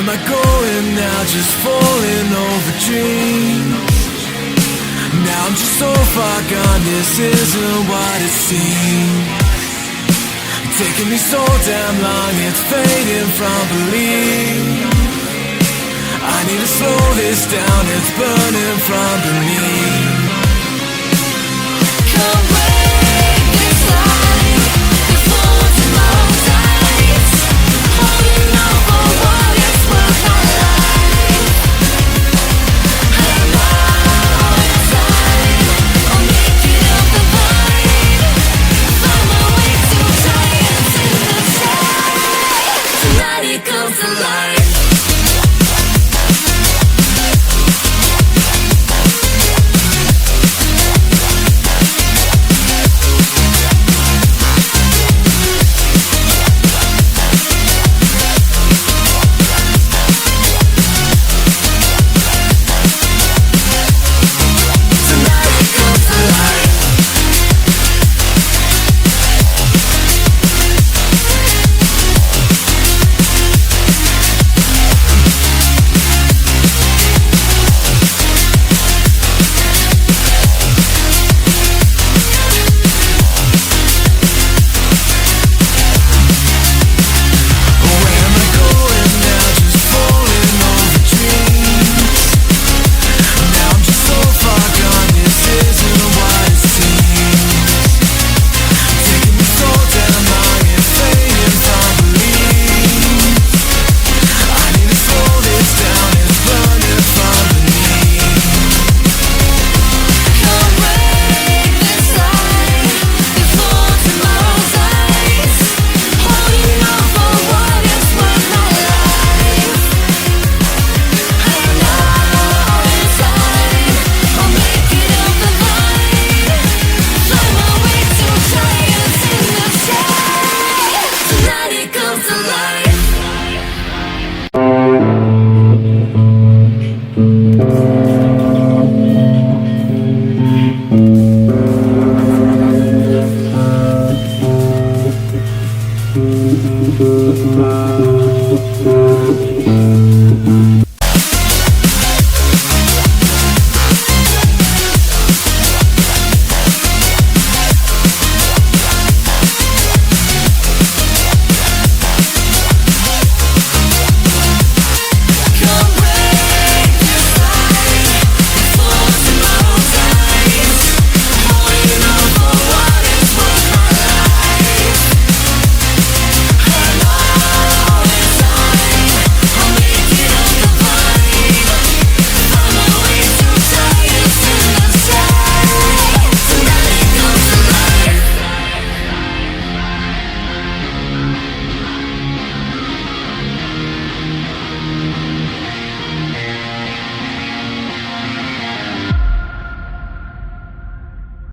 am I going now? Just falling over dreams. Now I'm just so far gone, this isn't what it seems. Taking me so damn long, it's fading from belief. I need to slow this down, it's burning from beneath.